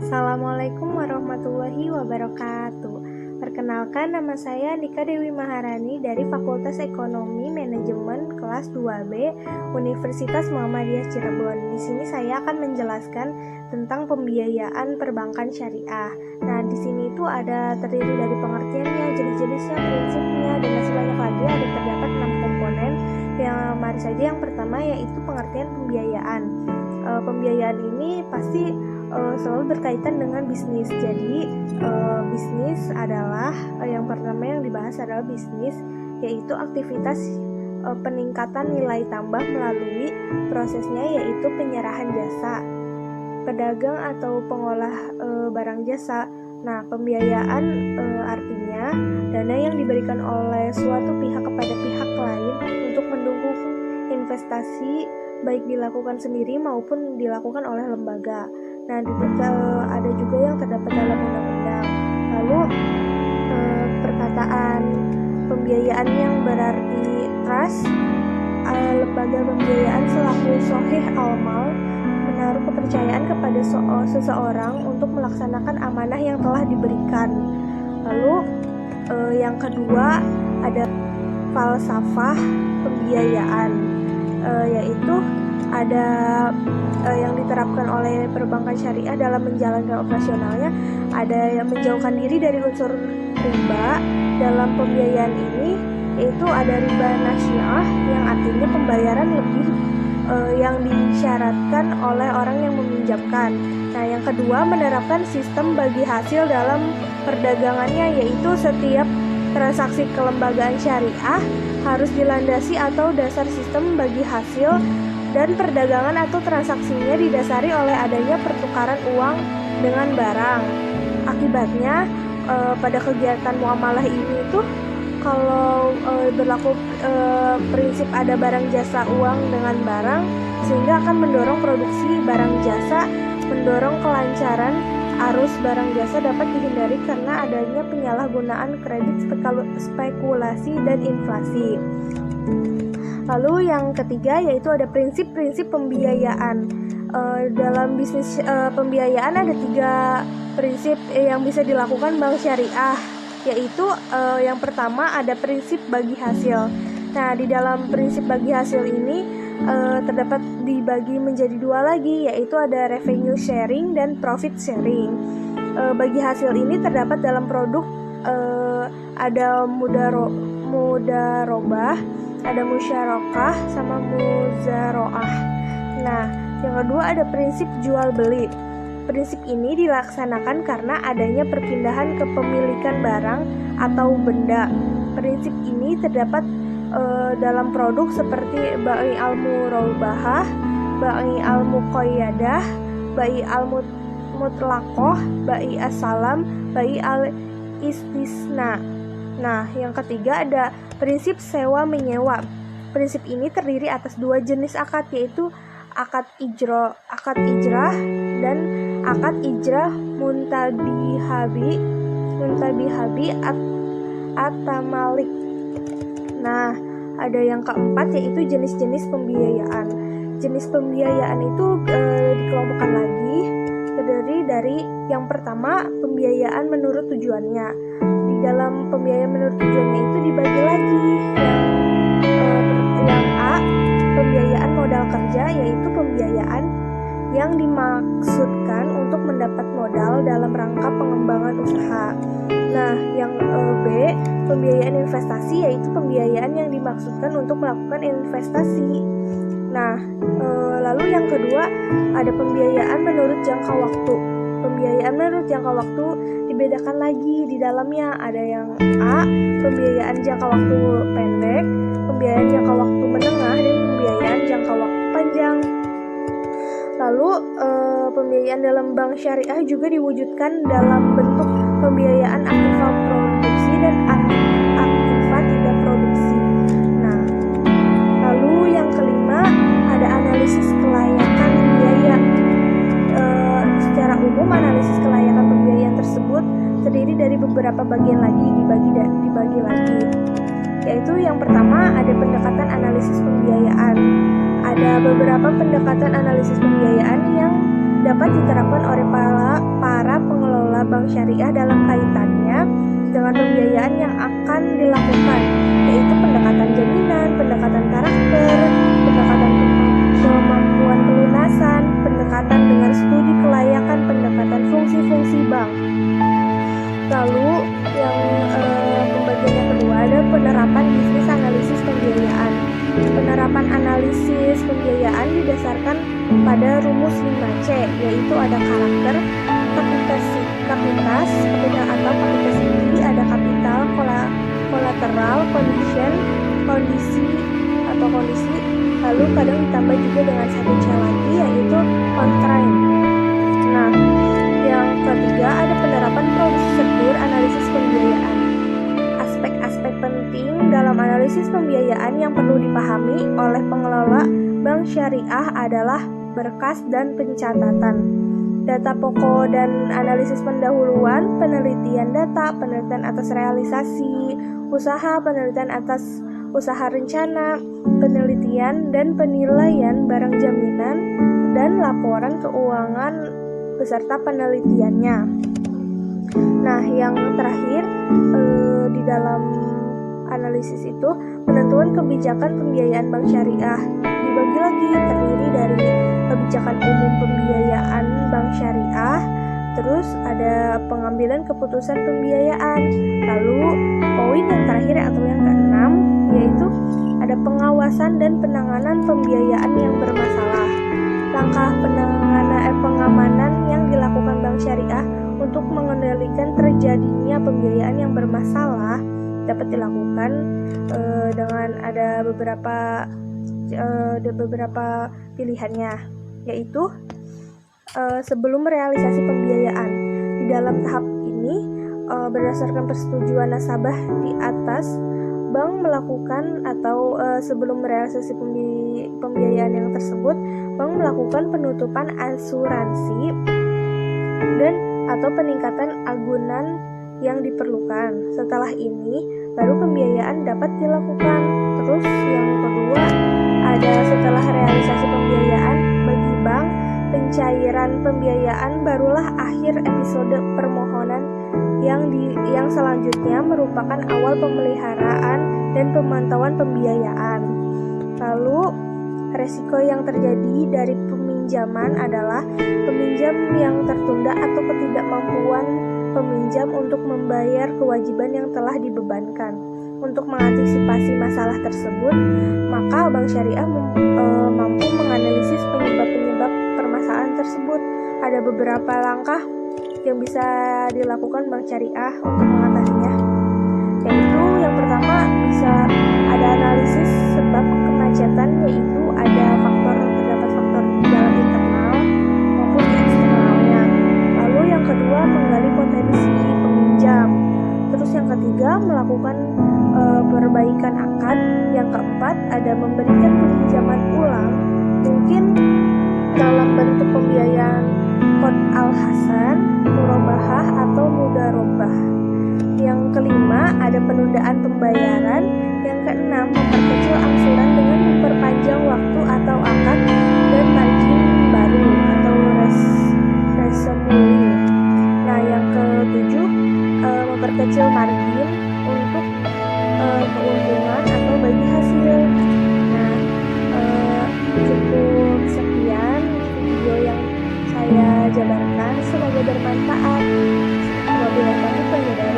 Assalamualaikum warahmatullahi wabarakatuh. Perkenalkan, nama saya Nika Dewi Maharani dari Fakultas Ekonomi Manajemen kelas 2B Universitas Muhammadiyah Cirebon. Di sini saya akan menjelaskan tentang pembiayaan perbankan syariah. Nah, di sini itu ada terdiri dari pengertiannya, jenis-jenisnya, prinsipnya, dan masih banyak lagi. Ada terdapat 6 komponen. Yang mari saja yang pertama yaitu pengertian pembiayaan. Pembiayaan ini pasti selalu berkaitan dengan bisnis. Jadi bisnis adalah yang pertama yang dibahas adalah bisnis, yaitu aktivitas peningkatan nilai tambah melalui prosesnya yaitu penyerahan jasa, pedagang atau pengolah barang jasa. Nah, pembiayaan artinya dana yang diberikan oleh suatu pihak kepada pihak lain untuk mendukung investasi, baik dilakukan sendiri maupun dilakukan oleh lembaga. Nah, ada juga yang terdapat dalam undang-undang. Lalu perkataan pembiayaan yang berarti trust, lembaga pembiayaan selaku sohih al-mal menaruh kepercayaan kepada seseorang untuk melaksanakan amanah yang telah diberikan. Lalu yang kedua ada falsafah pembiayaan, yaitu ada yang diterapkan oleh perbankan syariah dalam menjalankan operasionalnya. Ada yang menjauhkan diri dari unsur riba dalam pembiayaan ini, yaitu ada riba nasiah yang artinya pembayaran lebih yang disyaratkan oleh orang yang meminjamkan. Nah, yang kedua menerapkan sistem bagi hasil dalam perdagangannya, yaitu setiap transaksi kelembagaan syariah harus dilandasi atau dasar sistem bagi hasil, dan perdagangan atau transaksinya didasari oleh adanya pertukaran uang dengan barang. Akibatnya pada kegiatan muamalah ini tuh kalau berlaku prinsip ada barang jasa uang dengan barang, sehingga akan mendorong produksi barang jasa, mendorong kelancaran arus barang jasa dapat dihindari karena adanya penyalahgunaan kredit, spekulasi, dan inflasi. Lalu yang ketiga yaitu ada prinsip-prinsip pembiayaan. Dalam bisnis pembiayaan ada 3 prinsip yang bisa dilakukan bank syariah, yaitu yang pertama ada prinsip bagi hasil. Nah, di dalam prinsip bagi hasil ini terdapat dibagi menjadi 2 lagi, yaitu ada revenue sharing dan profit sharing. Bagi hasil ini terdapat dalam produk ada mudarobah, ada musyarakah, sama muzaroah. Nah, yang kedua ada prinsip jual beli. Prinsip ini dilaksanakan karena adanya perpindahan kepemilikan barang atau benda. Prinsip ini terdapat dalam produk seperti bai al-murabahah, bai al-muqayyadah, bai al-mutlaqah, bai as-salam, bai al-istisna. Nah, yang ketiga ada prinsip sewa menyewa. Prinsip ini terdiri atas 2 jenis akad, yaitu akad ijrah dan akad ijrah muntabihabi at-tamalik. Nah, ada yang keempat yaitu jenis-jenis pembiayaan. Jenis pembiayaan itu dikelompokkan lagi, terdiri dari yang pertama pembiayaan menurut tujuannya. Di dalam pembiayaan menurut tujuannya itu dibagi lagi. Yang A, pembiayaan modal kerja, yaitu pembiayaan yang dimaksudkan untuk mendapat modal dalam rangka pengembangan usaha. Nah, yang B, pembiayaan investasi, yaitu pembiayaan yang dimaksudkan untuk melakukan investasi. Nah, lalu yang kedua ada pembiayaan menurut jangka waktu. Pembiayaan menurut jangka waktu dibedakan lagi di dalamnya. Ada yang A, pembiayaan jangka waktu pendek, pembiayaan jangka waktu menengah, dan pembiayaan jangka waktu panjang. Lalu pembiayaan dalam bank syariah juga diwujudkan dalam bentuk pembiayaan aktiva produksi dan aktiva tidak produksi. Nah, lalu yang kelima ada analisis kelayakan biaya. Secara umum analisis kelayakan pembiayaan tersebut terdiri dari beberapa bagian lagi, dibagi lagi. Yaitu yang pertama ada pendekatan analisis pembiayaan. Ada beberapa pendekatan analisis pembiayaan yang dapat diterapkan oleh para bank syariah dalam kaitannya dengan pembiayaan yang akan dilakukan, yaitu pendekatan jaminan, pendekatan karakter, pendekatan kemampuan pelunasan, pendekatan dengan studi kelayakan, pendekatan fungsi-fungsi bank. Lalu yang pembagian yang kedua ada penerapan bisnis analisis pembiayaan. Penerapan analisis pembiayaan didasarkan pada rumus 5C, yaitu ada karakter, kapitas atau kapitasi, ada kapital, kolateral, kondisi, lalu kadang ditambah juga dengan satu C lagi, yaitu constraint. Nah, yang ketiga ada penerapan prosedur analisis pembiayaan. Aspek-aspek penting dalam analisis pembiayaan yang perlu dipahami oleh pengelola bank syariah adalah berkas dan pencatatan, data pokok dan analisis pendahuluan, penelitian data, penelitian atas realisasi usaha, penelitian atas usaha rencana, penelitian dan penilaian barang jaminan, dan laporan keuangan beserta penelitiannya. Nah, yang terakhir di dalam analisis itu penentuan kebijakan pembiayaan bank syariah dibagi lagi, terdiri dari kebijakan umum pembiayaan bank syariah, terus ada pengambilan keputusan pembiayaan, lalu poin yang terakhir atau yang keenam yaitu ada pengawasan dan penanganan pembiayaan yang bermasalah. Langkah pengamanan yang dilakukan bank syariah untuk mengendalikan terjadinya pembiayaan yang bermasalah dapat dilakukan dengan ada beberapa pilihannya, yaitu sebelum realisasi pembiayaan. Di dalam tahap ini berdasarkan persetujuan nasabah di atas, bank melakukan atau sebelum realisasi pembiayaan yang tersebut, bank melakukan penutupan asuransi dan atau peningkatan agunan yang diperlukan. Setelah ini baru pembiayaan dapat dilakukan. Terus yang kedua ada setelah realisasi pembiayaan bagi bank, pencairan pembiayaan barulah akhir episode permohonan yang selanjutnya merupakan awal pemeliharaan dan pemantauan pembiayaan. Lalu resiko yang terjadi dari peminjaman adalah peminjam yang tertunda atau ketidakmampuan peminjam untuk membayar kewajiban yang telah dibebankan. Untuk mengantisipasi masalah tersebut, maka bank syariah mampu menganalisis penyebab-penyebab permasalahan tersebut. Ada beberapa langkah yang bisa dilakukan bank syariah untuk mengatasinya, yaitu yang pertama bisa ada analisis sebab kemacetan, yaitu terdapat faktor di dalam internal maupun di eksternalnya. Lalu yang kedua menggali potensi peminjam. Terus yang ketiga melakukan perbaikan akad. Yang keempat ada memberikan pinjaman ulang, mungkin dalam bentuk pembiayaan qard al-hasan, murabahah atau mudarobah. Yang kelima ada penundaan pembayaran. Yang keenam memperkecil angsuran dengan memperpanjang waktu atau akad dan margin baru atau resemuli. Nah, yang ketujuh memperkecil margin untuk keuntungan atau bagi hasil. Nah, cukup sekian video yang saya jabarkan, semoga bermanfaat. Wabillahi taufiq wal hidayah.